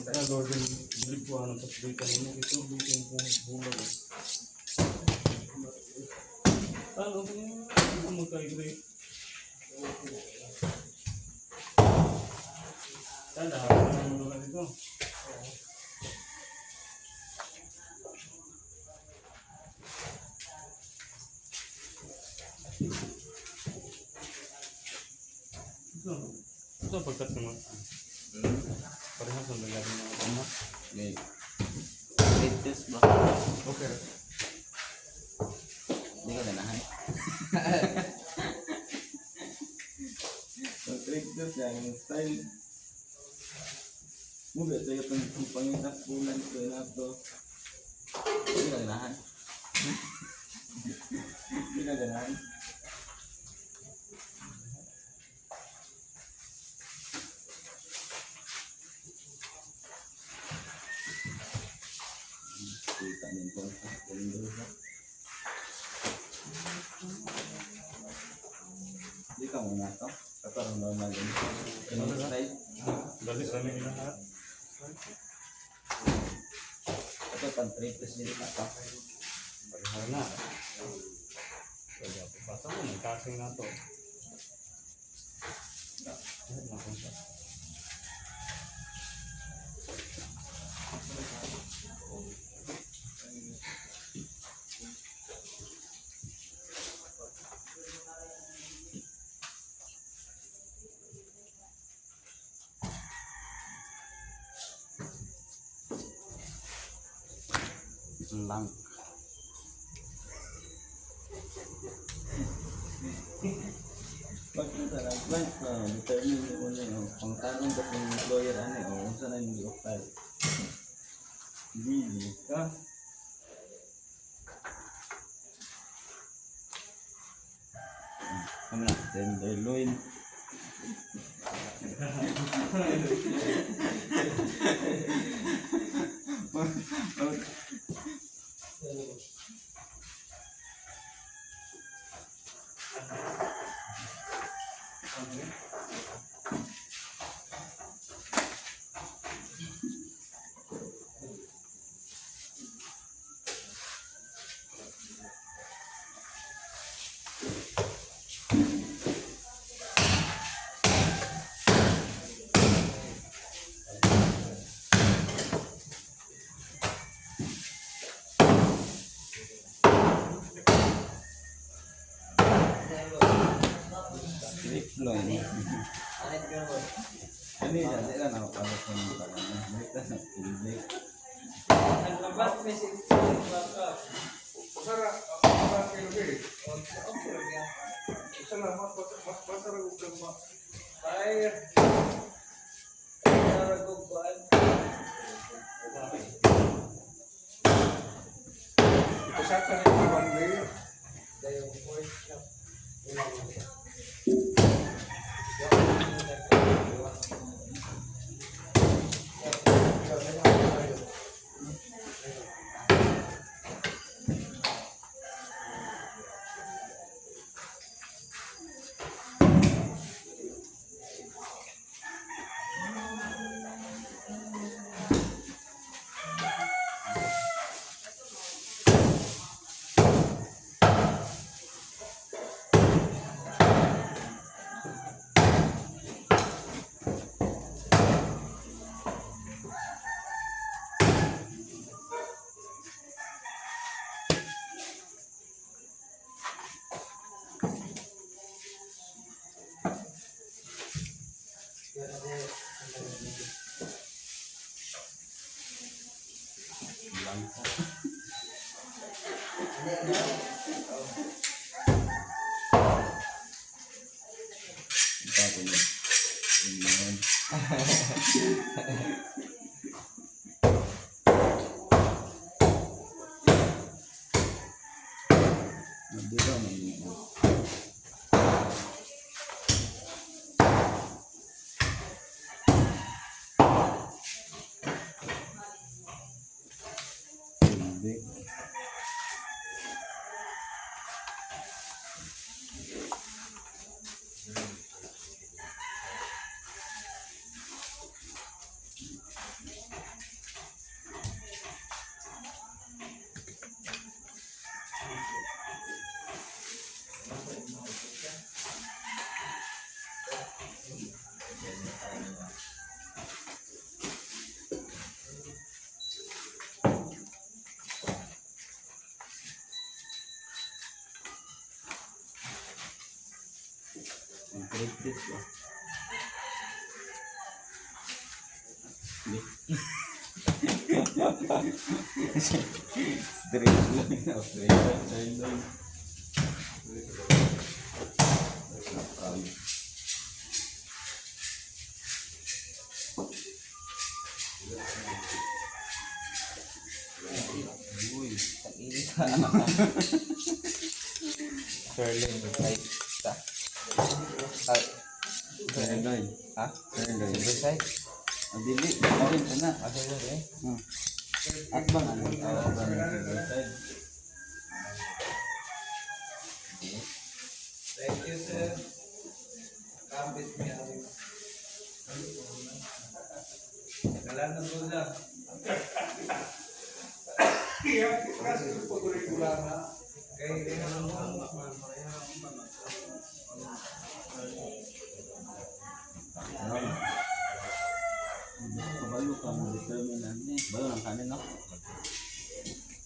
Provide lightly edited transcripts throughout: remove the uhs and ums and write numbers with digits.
Kaya Gordon, bili po ano, tapos bita mo. Ito, bita yung bulag. Ano ba yun? Ano magka-agree? Tanda, ano mo lang ito? Ito pagkat naman. Parehas ang lagyan ng mga tama. May test ba? Okay. Hindi ka ganahan. Mag-trade test yan. Yung style. Mula sa iyo itong pangitas bulan ko yun ito. Hindi ka ganahan. Hindi ka ganahan. Kita niyo po sa window ba? Hindi ka muna ito. Katarang normal yun. Ano style? Galit kami lahat. Ito pang-trade test nila na ito. Parehas na. Kaya pasa mo, may kasing na ito. Lang. Pagkita lang, blank na, determine mo na yun. Kung tanong ka kung employer ano o kung saan yung i-offer. Hindi ka. Kami na, tenderloin. Loin. Ini jadi kan apa kalau pembukaannya mereka publik. Naglabat may baka. Sara, apa kilo Sara, mas pasar udah mak. Ay. Para ko ba? Ito sa atin yung one way. Dayo voice na. Ang trip ko. Straight lang. Straight lang. Uy, ang init ha. Curling, right? Ta. Ah, Serndoy. ha? Serndoy. Silver side? Ang dili. Orange ka na. Ah, silver eh? At bang ano? Oo, bang silver side. Thank you, sir. Kapit niya. Kailan na po na? Iya, kasi po regular na. Kaya ano mo? Kabalo ka mo determine ano eh. Balo ng kanin no?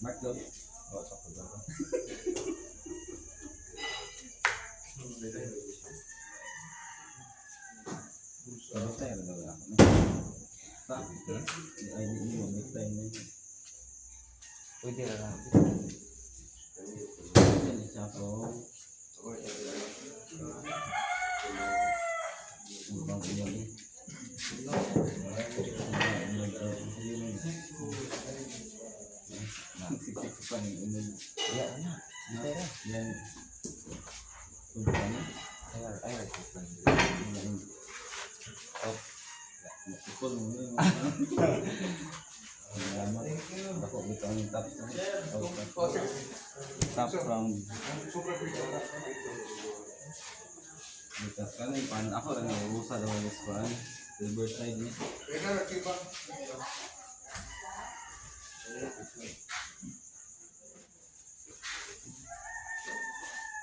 Mark daw. Oo, sa kulo. Sabot tayo daw ako. Ta. Ay di mo may time na yun. Pwede na lang. Yan siya po. Ubang iyon eh. Nagsisik ko pa ng unan. Iya, ano? Hindi na. Yan. Kung ano? Ay, resistant. Yan. Oh, Nakipol mo na yung salamat. Ako ito ang top top round. Sobrang regular na. Bitas ka na pan ako lang nauusa daw yung squad. Silver side ni. Kaya na, kiba.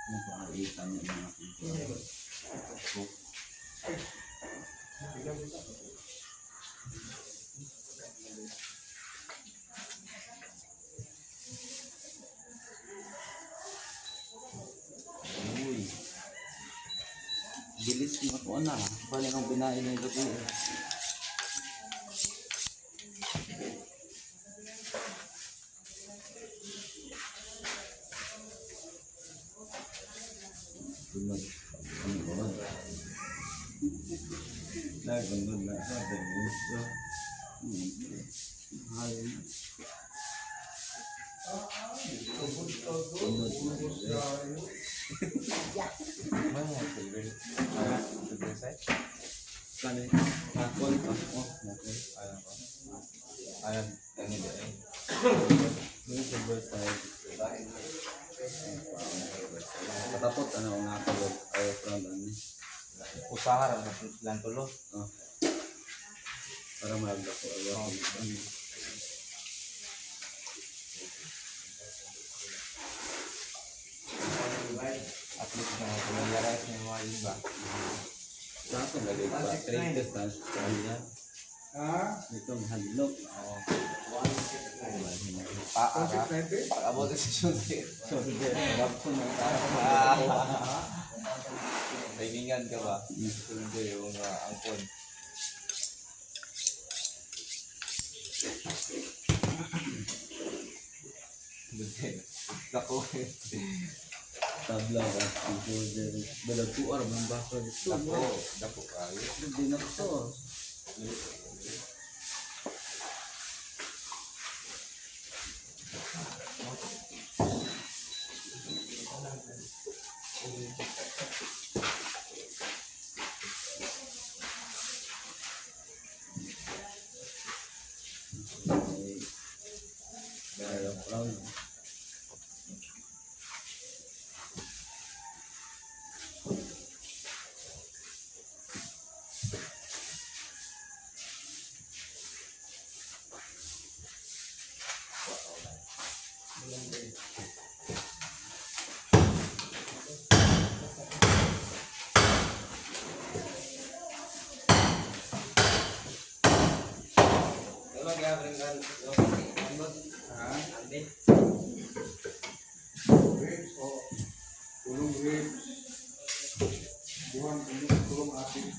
Ano pa ang itan niya mga pinto. Uy. Bilis mo po na. Bali nung binain ng gabi eh. Tulog. Ano ba ba? Nagundod na sa gusto. Hayır. ano yan? Silver? Silver side? Kali. Nakol pa. Oh, nakol. Ayan ko. Ayan, ano ba eh? Yung silver side. Patapot ano ang nakalog. Ayaw from ano. Usaha lang tulo. Oh. Para magda ko. Ayaw. At least na pumalaras ng mga iba. Saan lagay pa? Trade distance. Kaya. Ah, Ito mahadlok. Oo. concept na ito. Pag-abot sa shooting. So, hindi. Rap ko na. Kaibigan ka ba? Sunod yung angkon. Buti. Dako. Tabla ka. Balag tuar. Mambasa dito. Dako. Dako kayo. Hindi na ito. Round. Ha? Ribs o tulong ribs. Buwan tulong ating.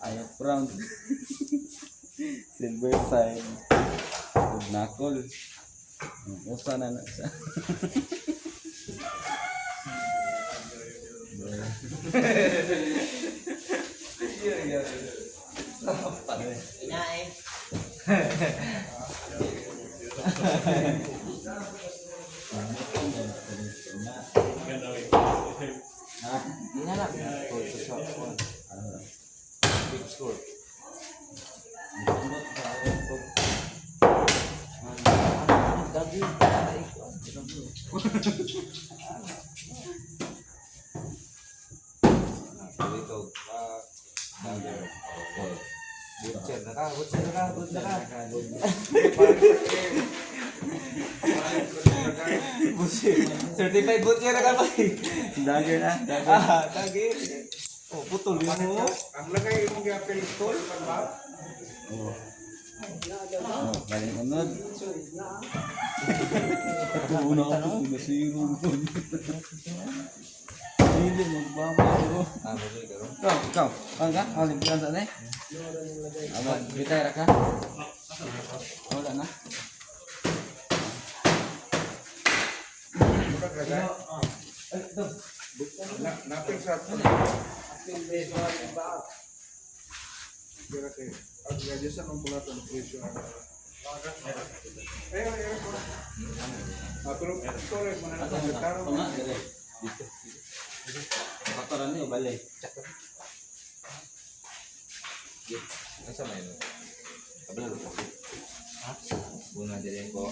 Ayaw brown. Silver side. Knuckle. Usa na siya. Inae. Hinanap niya po sa shop. Big score. Dagi. Dito. Butcher na ka. Certified butcher na ka ba? Dagger na. Dagi. Oh, putol yun mo. Ang lagay mong gapil tol ba? Oh, galing unod. Una ako sinasiro. Hindi magbabago. Bagoy ka ron. Ikaw. Ang ka? Olimpiyan sa ne? Abang, retire ka? Wala na. Bukan lagay. Naping sa kira kay ang gajasan ang pula ng presyo. Ayo. Pero sorry mo na Ito sa taro. nga, dire. Dito. Pakaran niyo, balay. Asa may no? Kabalo ko. Ha? Una dire ko.